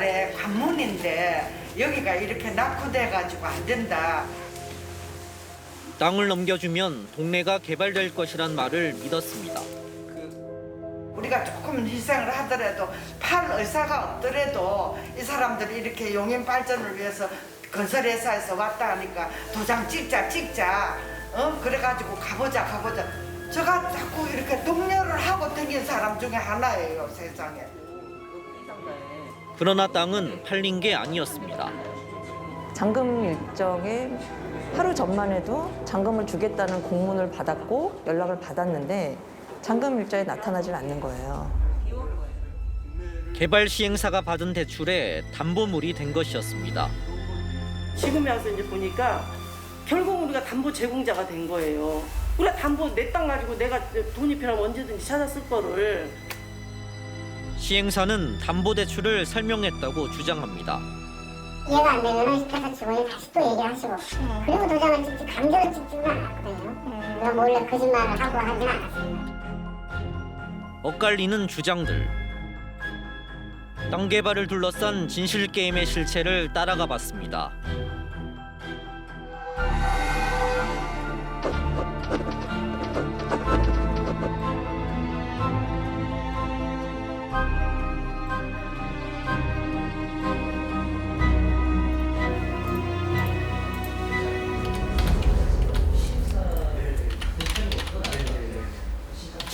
옛날에 관문인데 여기가 이렇게 낙후돼가지고 안 된다. 땅을 넘겨주면 동네가 개발될 것이란 말을 믿었습니다. 우리가 조금 희생을 하더라도 팔 의사가 없더라도 이 사람들이 이렇게 용인 발전을 위해서 건설회사에서 왔다 하니까 도장 찍자. 그래가지고 가보자. 제가 자꾸 이렇게 독려를 하고 다닌 사람 중에 하나예요, 세상에. 그러나 땅은 팔린 게 아니었습니다. 잔금 일정에 하루 전만 해도 잔금을 주겠다는 공문을 받았고 연락을 받았는데 잔금 일정에 나타나질 않는 거예요. 개발 시행사가 받은 대출에 담보물이 된 것이었습니다. 지금에 와서 이제 보니까 결국 우리가 담보 제공자가 된 거예요. 우리가 담보 내 땅 가지고 내가 돈이 필요하면 언제든지 찾았을 거를. 시행사는 담보대출을 설명했다고 주장합니다. 이해가 안 되면 시켜서 직원이 다시 또 얘기하시고 그리고 도장을 찍지 강제로 찍지는 않았거든요. 누가 몰래 거짓말을 하고 하진 않았습니다. 엇갈리는 주장들. 땅 개발을 둘러싼 진실 게임의 실체를 따라가 봤습니다.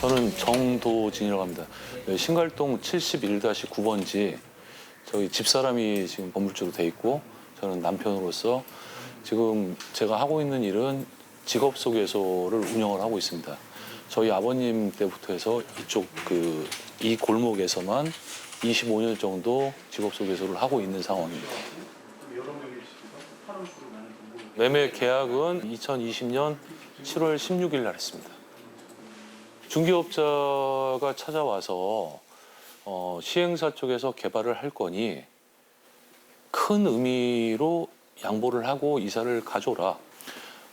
저는 정도진이라고 합니다. 신갈동 71-9번지 저희 집사람이 지금 건물주로 돼 있고 저는 남편으로서 지금 제가 하고 있는 일은 직업소개소를 운영을 하고 있습니다. 저희 아버님 때부터 해서 이쪽 이 골목에서만 25년 정도 직업소개소를 하고 있는 상황입니다. 매매 계약은 2020년 7월 16일 날 했습니다. 중개업자가 찾아와서 시행사 쪽에서 개발을 할 거니 큰 의미로 양보를 하고 이사를 가져오라.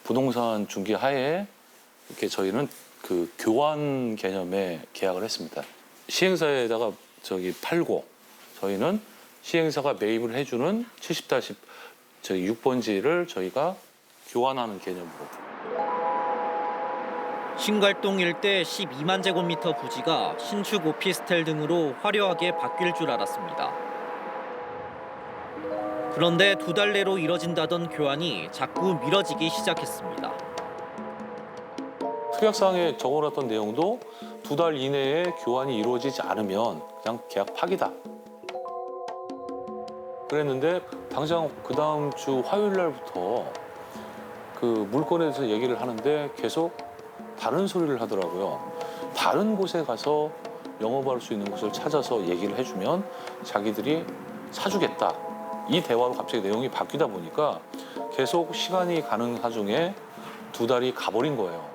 부동산 중개 하에 이렇게 저희는 그 교환 개념의 계약을 했습니다. 시행사에다가 팔고 저희는 시행사가 매입을 해주는 70-6번지를 저희가 교환하는 개념으로. 신갈동 일대 12만 제곱미터 부지가 신축 오피스텔 등으로 화려하게 바뀔 줄 알았습니다. 그런데 2달 내로 이뤄진다던 교환이 자꾸 미뤄지기 시작했습니다. 특약사항에 적어놨던 내용도 2달 이내에 교환이 이루어지지 않으면 그냥 계약 파기다. 그랬는데 당장 그 다음 주 화요일 날부터 그 물건에 대해서 얘기를 하는데 계속 다른 소리를 하더라고요. 다른 곳에 가서 영업할 수 있는 곳을 찾아서 얘기를 해주면 자기들이 사주겠다. 이 대화로 갑자기 내용이 바뀌다 보니까 계속 시간이 가는 하중에 2달이 가버린 거예요.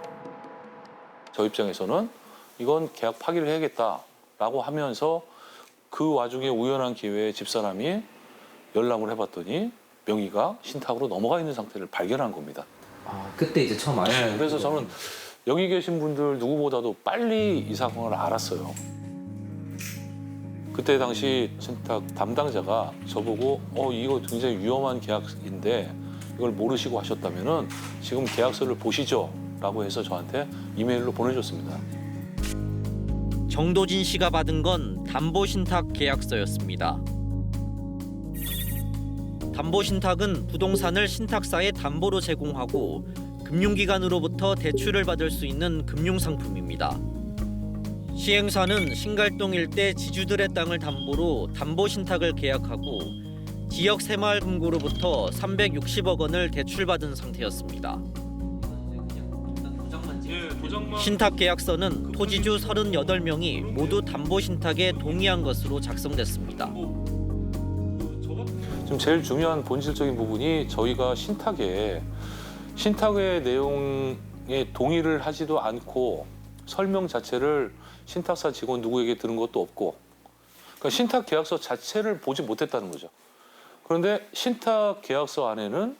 저 입장에서는 이건 계약 파기를 해야겠다라고 하면서 그 와중에 우연한 기회에 집사람이 연락을 해봤더니 명의가 신탁으로 넘어가 있는 상태를 발견한 겁니다. 아, 그때 이제 처음 아셨어요? 네, 그래서 저는 여기 계신 분들 누구보다도 빨리 이 사건을 알았어요. 그때 당시 신탁 담당자가 저보고 이거 굉장히 위험한 계약인데 이걸 모르시고 하셨다면은 지금 계약서를 보시죠 라고 해서 저한테 이메일로 보내줬습니다. 정도진 씨가 받은 건 담보신탁 계약서였습니다. 담보신탁은 부동산을 신탁사에 담보로 제공하고 금융기관으로부터 대출을 받을 수 있는 금융상품입니다. 시행사는 신갈동 일대 지주들의 땅을 담보로 담보신탁을 계약하고 지역 새마을금고로부터 360억 원을 대출받은 상태였습니다. 신탁 계약서는 토지주 38명이 모두 담보신탁에 동의한 것으로 작성됐습니다. 지금 제일 중요한 본질적인 부분이 저희가 신탁의 내용에 동의를 하지도 않고 설명 자체를 신탁사 직원 누구에게 들은 것도 없고 그러니까 신탁 계약서 자체를 보지 못했다는 거죠. 그런데 신탁 계약서 안에는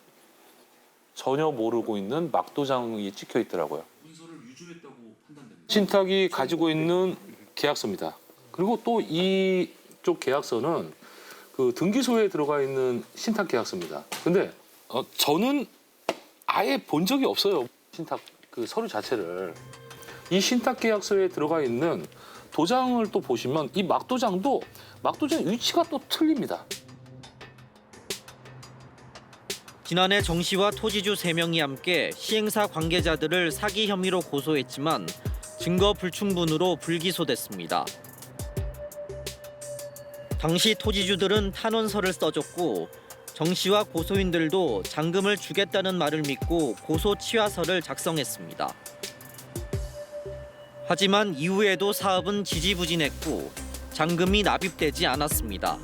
전혀 모르고 있는 막도장이 찍혀 있더라고요. 신탁이 가지고 있는 계약서입니다. 그리고 또 이쪽 계약서는 그 등기소에 들어가 있는 신탁 계약서입니다. 근데 저는 아예 본 적이 없어요. 신탁 그 서류 자체를. 이 신탁 계약서에 들어가 있는 도장을 또 보시면 이 막도장도 막도장 위치가 또 틀립니다. 지난해 정 씨와 토지주 3명이 함께 시행사 관계자들을 사기 혐의로 고소했지만 증거 불충분으로 불기소됐습니다. 당시 토지주들은 탄원서를 써줬고 정 씨와 고소인들도 잔금을 주겠다는 말을 믿고 고소 취하서를 작성했습니다. 하지만 이후에도 사업은 지지부진했고 잔금이 납입되지 않았습니다.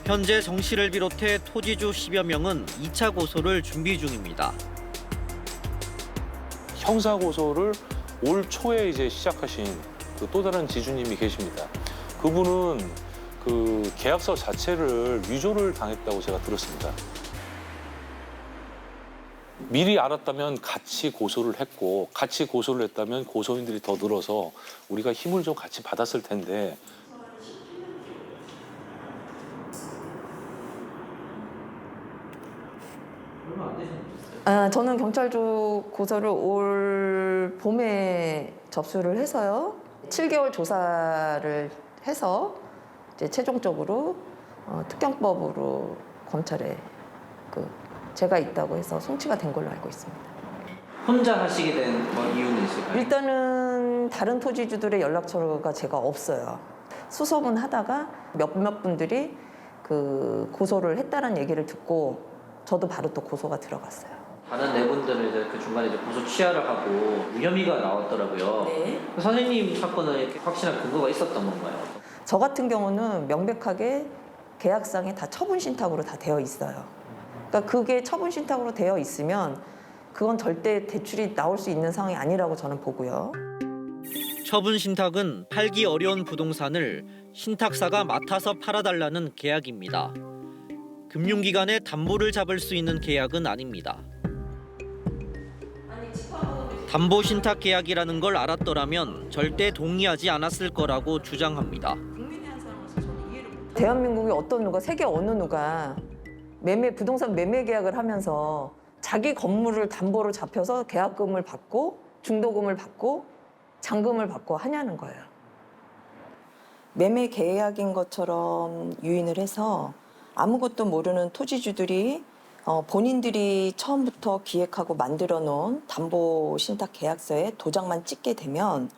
현재 정 씨를 비롯해 토지주 10여 명은 2차 고소를 준비 중입니다. 형사 고소를 올 초에 이제 시작하신 그 또 다른 지주님이 계십니다. 그분은 그 계약서 자체를 위조를 당했다고 제가 들었습니다. 미리 알았다면 같이 고소를 했고 같이 고소를 했다면 고소인들이 더 늘어서 우리가 힘을 좀 같이 받았을 텐데 저는 경찰조 고소를 올 봄에 접수를 해서요. 7개월 조사를 해서 이제 최종적으로 특경법으로 검찰에 제가 있다고 해서 송치가 된 걸로 알고 있습니다. 혼자 하시게 된 뭐 이유는 있을까요? 일단은 다른 토지주들의 연락처가 제가 없어요. 수소문 하다가 몇몇 분들이 그 고소를 했다는 얘기를 듣고 저도 바로 또 고소가 들어갔어요. 다른 네 분들은 이제 그 중간에 이제 고소 취하를 하고 무혐의가 나왔더라고요. 네. 선생님 사건은 이렇게 확실한 근거가 있었던 건가요? 저 같은 경우는 명백하게 계약상에 다 처분 신탁으로 다 되어 있어요. 그러니까 그게 처분 신탁으로 되어 있으면 그건 절대 대출이 나올 수 있는 상황이 아니라고 저는 보고요. 처분 신탁은 팔기 어려운 부동산을 신탁사가 맡아서 팔아달라는 계약입니다. 금융기관에 담보를 잡을 수 있는 계약은 아닙니다. 담보 신탁 계약이라는 걸 알았더라면 절대 동의하지 않았을 거라고 주장합니다. 대한민국의 어떤 누가 세계 어느 누가 부동산 매매 계약을 하면서 자기 건물을 담보로 잡혀서 계약금을 받고 중도금을 받고 잔금을 받고 하냐는 거예요. 매매 계약인 것처럼 유인을 해서 아무것도 모르는 토지주들이 본인들이 처음부터 기획하고 만들어 놓은 담보 신탁 계약서에 도장만 찍게 되면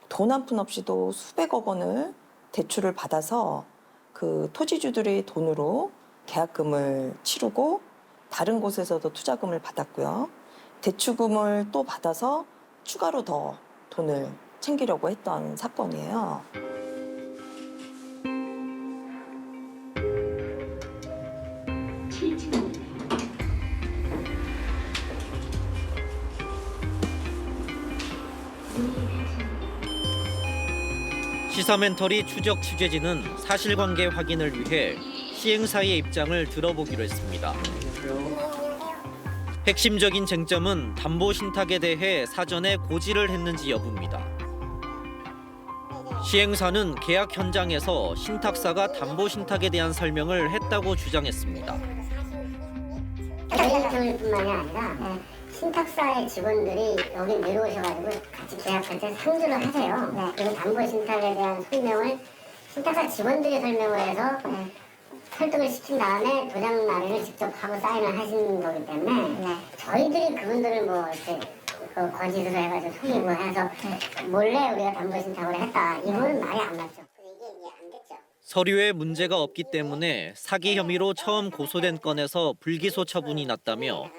돈 한 푼 없이도 수백억 원을 대출을 받아서 그 토지주들의 돈으로 계약금을 치르고 다른 곳에서도 투자금을 받았고요. 대출금을 또 받아서 추가로 더 돈을 챙기려고 했던 사건이에요. 시사멘터리 추적 취재진은 사실관계 확인을 위해 시행사의 입장을 들어보기로 했습니다. 핵심적인 쟁점은 담보 신탁에 대해 사전에 고지를 했는지 여부입니다. 시행사는 계약 현장에서 신탁사가 담보 신탁에 대한 설명을 했다고 주장했습니다. 저희뿐만이 아니라 신탁사의 직원들이 여기 내려오셔가지고 같이 계약할 때 상주를 하세요. 그리고 담보 신탁에 대한 설명을 신탁사 직원들이 설명을 해서 설득을 시킨 다음에 도장 마련을 직접 하고 사인을 하신 거기 때문에 저희들이 그분들을 뭐 이렇게 거짓으로 해가지고 속이고 해서 몰래 우리가 담보 신탁을 했다. 이거는 말이 안 맞죠. 이게 안 됐죠. 서류에 문제가 없기 때문에 사기 혐의로 처음 고소된 건에서 불기소 처분이 났다며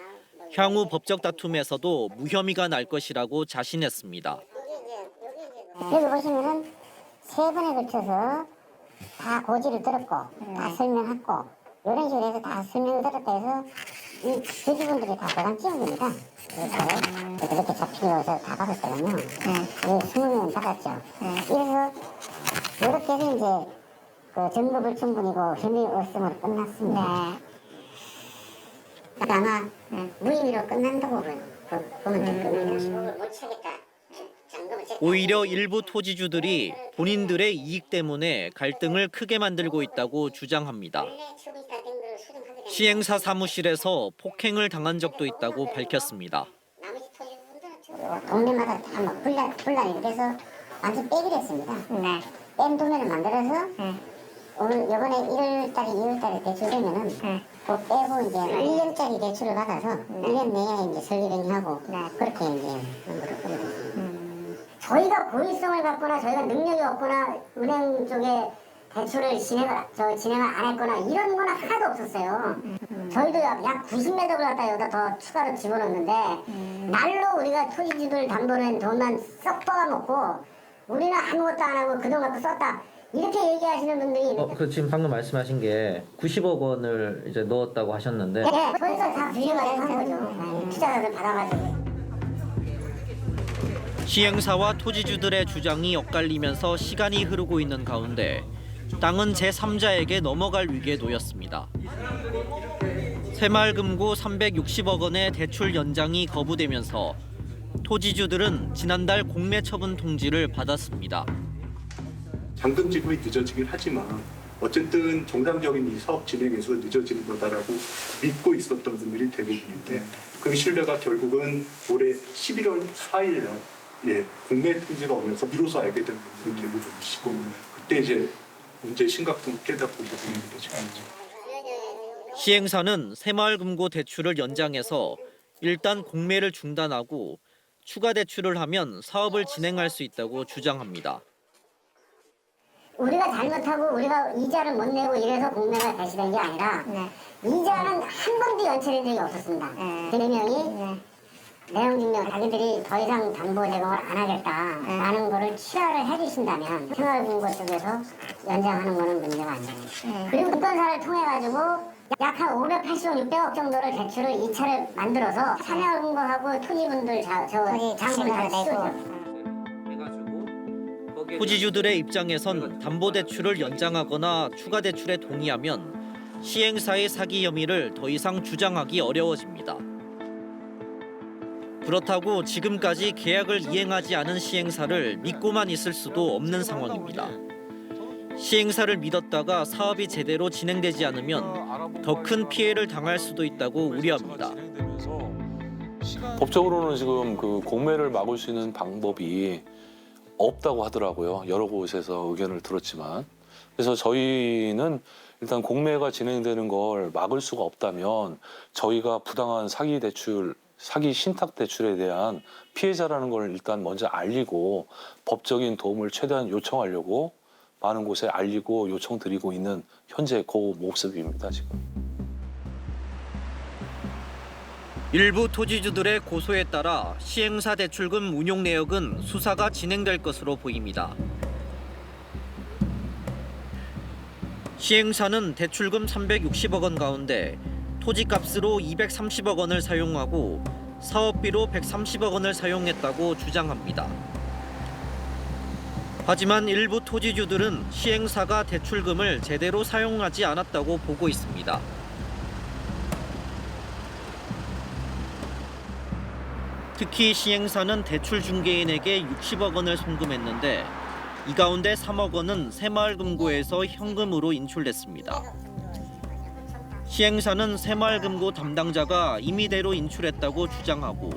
향후 법적 다툼에서도 무혐의가 날 것이라고 자신했습니다. 여기 보시면은 3번에 걸쳐서 다 고지를 들었고 다 설명했고 이런 식으로 해서 다 설명을 들었다 해서 이 주주분들이 다 도장 찍어줍니다. 이렇게 잡히려서 다 받았거든요. 20명 받았죠. 그래서 이렇게 해서 이제 그 증거 불충분이고 혐의 없음으로 끝났습니다. 아마 무혐의로 끝난다고 보면 될 겁니다. 못 차겠다. 잔금을 오히려 일부 토지주들이 본인들의 이익 때문에 갈등을 크게 만들고 있다고 주장합니다. 시행사 사무실에서 폭행을 당한 적도 있다고 밝혔습니다. 동네마다 다막 분란이 그래서 완전 빼기로 했습니다. 뺀 도면을 만들어서 오늘 이번에 1월달에 2월달에 대출되면은 그 빼고 이제 1년짜리 대출을 받아서 1년 내에 이제 설계행위하고 그렇게 이제 저희가 고의성을 갖거나 저희가 능력이 없거나 은행 쪽에 대출을 진행을 안 했거나 이런 건 하나도 없었어요. 저희도 약 90매덕을 갖다 여기다 더 추가로 집어넣는데 날로 우리가 토지주들 담보는 돈만 썩 뽑아먹고 우리는 아무것도 안 하고 그 돈 갖고 썼다. 이렇게 얘기하시는 분들이 있는데 그 지금 방금 말씀하신 게 90억 원을 이제 넣었다고 하셨는데 네, 저희가 다 비리가 한 거죠. 투자자들 받아가지고. 시행사와 토지주들의 주장이 엇갈리면서 시간이 흐르고 있는 가운데 땅은 제3자에게 넘어갈 위기에 놓였습니다. 새마을금고 360억 원의 대출 연장이 거부되면서 토지주들은 지난달 공매 처분 통지를 받았습니다. 잔금 지급이 늦어지긴 하지만 어쨌든 정상적인 이 사업 진행에서 늦어지는 거다라고 믿고 있었던 분들이 대부분인데 그 신뢰가 결국은 올해 11월 4일 날 공매 통지가 오면서 비로소 알게 된 분들이 대부분이시고 그때 이제 문제의 심각성을 깨닫고 있는 거죠. 시행사는 새마을금고 대출을 연장해서 일단 공매를 중단하고 추가 대출을 하면 사업을 진행할 수 있다고 주장합니다. 우리가 잘못하고 우리가 이자를 못 내고 이래서 공매가 개시된 게 아니라 이자는 한 번도 연체된 적이 없었습니다. 그 4명이 내용 증명 자기들이 더 이상 담보 제공을 안 하겠다라는 거를 취하를 해주신다면 새마을금고 쪽에서 연장하는 거는 문제가 안 됩니다. 그리고 인건사를 통해 가지고 약 한 580억, 600억 정도를 대출을 2차를 만들어서 새마을금고하고 토지분들 장부를 다 내고. 토지주들의 입장에선 담보대출을 연장하거나 추가 대출에 동의하면 시행사의 사기 혐의를 더 이상 주장하기 어려워집니다. 그렇다고 지금까지 계약을 이행하지 않은 시행사를 믿고만 있을 수도 없는 상황입니다. 시행사를 믿었다가 사업이 제대로 진행되지 않으면 더 큰 피해를 당할 수도 있다고 우려합니다. 법적으로는 지금 그 공매를 막을 수 있는 방법이 없다고 하더라고요. 여러 곳에서 의견을 들었지만. 그래서 저희는 일단 공매가 진행되는 걸 막을 수가 없다면 저희가 부당한 사기 대출, 사기 신탁 대출에 대한 피해자라는 걸 일단 먼저 알리고 법적인 도움을 최대한 요청하려고 많은 곳에 알리고 요청드리고 있는 현재 그 모습입니다, 지금. 일부 토지주들의 고소에 따라 시행사 대출금 운용 내역은 수사가 진행될 것으로 보입니다. 시행사는 대출금 360억 원 가운데 토지값으로 230억 원을 사용하고 사업비로 130억 원을 사용했다고 주장합니다. 하지만 일부 토지주들은 시행사가 대출금을 제대로 사용하지 않았다고 보고 있습니다. 특히 시행사는 대출 중개인에게 60억 원을 송금했는데 이 가운데 3억 원은 새마을금고에서 현금으로 인출됐습니다. 시행사는 새마을금고 담당자가 임의대로 인출했다고 주장하고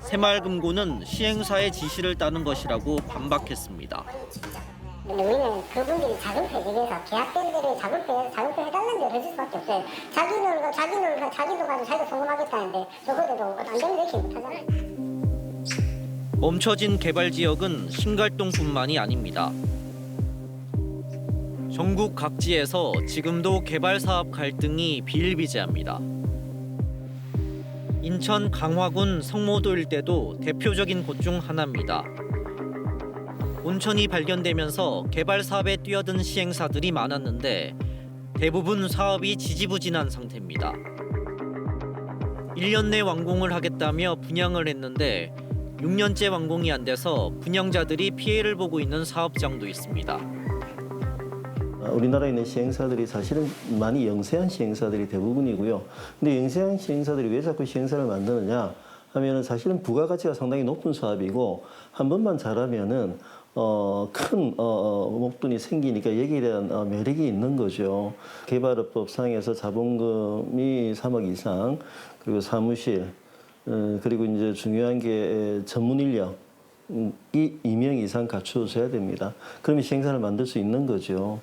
새마을금고는 시행사의 지시를 따른 것이라고 반박했습니다. 근데 우리는 그분들이 자금표 얘기해서 계약대리들이 자금표 해달라는 대로 해줄 수밖에 없어요. 자기 돈을 가지고 자기가 송금하겠다는데 저거대로 안 되면 이렇게 못하잖아요. 멈춰진 개발 지역은 신갈동뿐만이 아닙니다. 전국 각지에서 지금도 개발 사업 갈등이 비일비재합니다. 인천 강화군 성모도 일대도 대표적인 곳 중 하나입니다. 온천이 발견되면서 개발 사업에 뛰어든 시행사들이 많았는데 대부분 사업이 지지부진한 상태입니다. 1년 내 완공을 하겠다며 분양을 했는데 6년째 완공이 안 돼서 분양자들이 피해를 보고 있는 사업장도 있습니다. 우리나라에 있는 시행사들이 사실은 많이 영세한 시행사들이 대부분이고요. 근데 영세한 시행사들이 왜 자꾸 시행사를 만드느냐? 하면은 사실은 부가가치가 상당히 높은 사업이고 한 번만 잘하면은 큰 목돈이 생기니까 여기에 대한 매력이 있는 거죠. 개발업법상에서 자본금이 3억 이상, 그리고 사무실, 그리고 이제 중요한 게 전문 인력, 이 2명 이상 갖추어져야 됩니다. 그러면 시행사를 만들 수 있는 거죠.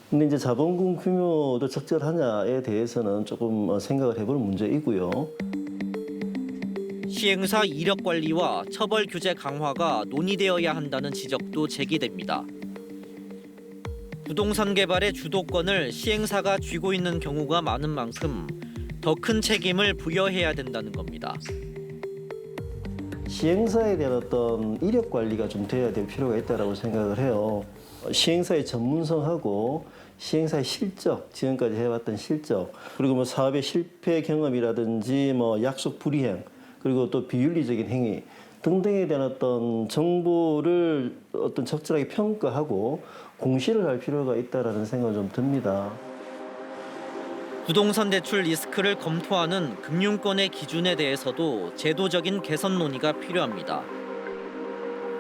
근데 이제 자본금 규모도 적절하냐에 대해서는 조금 생각을 해볼 문제이고요. 시행사 이력 관리와 처벌 규제 강화가 논의되어야 한다는 지적도 제기됩니다. 부동산 개발의 주도권을 시행사가 쥐고 있는 경우가 많은 만큼 더 큰 책임을 부여해야 된다는 겁니다. 시행사에 대한 어떤 이력 관리가 좀 돼야 될 필요가 있다고 생각을 해요. 시행사의 전문성하고 시행사의 실적, 지금까지 해왔던 실적, 그리고 뭐 사업의 실패 경험이라든지 뭐 약속 불이행, 그리고 또 비윤리적인 행위 등등에 대한 어떤 정보를 어떤 적절하게 평가하고 공시를 할 필요가 있다라는 생각이 좀 듭니다. 부동산 대출 리스크를 검토하는 금융권의 기준에 대해서도 제도적인 개선 논의가 필요합니다.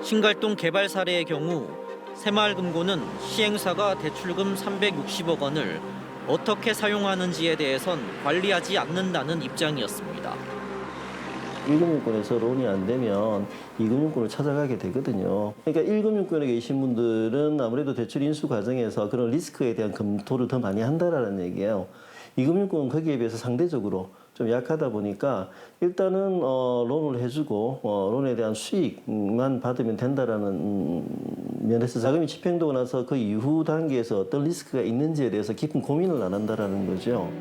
신갈동 개발 사례의 경우 새마을금고는 시행사가 대출금 360억 원을 어떻게 사용하는지에 대해선 관리하지 않는다는 입장이었습니다. 1금융권에서 론이 안 되면 2금융권을 찾아가게 되거든요. 그러니까 1금융권에 계신 분들은 아무래도 대출 인수 과정에서 그런 리스크에 대한 검토를 더 많이 한다라는 얘기예요. 2금융권은 거기에 비해서 상대적으로 좀 약하다 보니까 일단은 론을 해주고 론에 대한 수익만 받으면 된다라는 면에서 자금이 집행되고 나서 그 이후 단계에서 어떤 리스크가 있는지에 대해서 깊은 고민을 안 한다라는 거죠.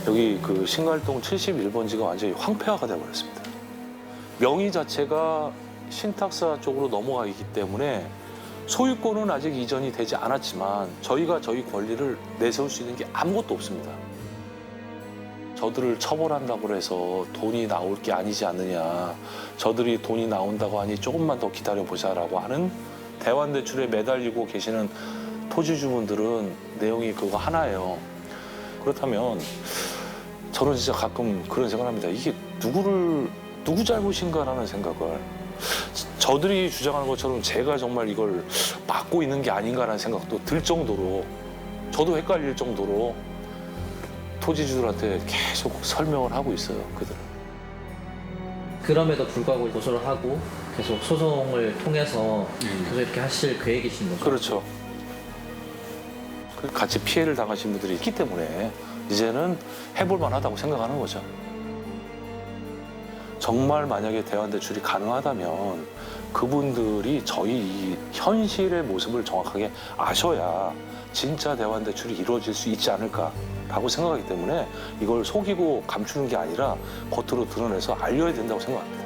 여기 그 신갈동 71번지가 완전히 황폐화가 되어버렸습니다. 명의 자체가 신탁사 쪽으로 넘어가 있기 때문에 소유권은 아직 이전이 되지 않았지만 저희가 저희 권리를 내세울 수 있는 게 아무것도 없습니다. 저들을 처벌한다고 해서 돈이 나올 게 아니지 않느냐, 저들이 돈이 나온다고 하니 조금만 더 기다려보자라고 하는 대환대출에 매달리고 계시는 토지주분들은 내용이 그거 하나예요. 그렇다면 저는 진짜 가끔 그런 생각을 합니다. 이게 누구 잘못인가라는 생각을, 저들이 주장하는 것처럼 제가 정말 이걸 막고 있는 게 아닌가라는 생각도 들 정도로, 저도 헷갈릴 정도로 토지주들한테 계속 설명을 하고 있어요, 그들은. 그럼에도 불구하고 고소를 하고 계속 소송을 통해서 계속 이렇게 하실 계획이신 거죠? 그렇죠. 같이 피해를 당하신 분들이 있기 때문에 이제는 해볼 만하다고 생각하는 거죠. 정말 만약에 대환대출이 가능하다면 그분들이 저희 이 현실의 모습을 정확하게 아셔야 진짜 대환대출이 이루어질 수 있지 않을까라고 생각하기 때문에 이걸 속이고 감추는 게 아니라 겉으로 드러내서 알려야 된다고 생각합니다.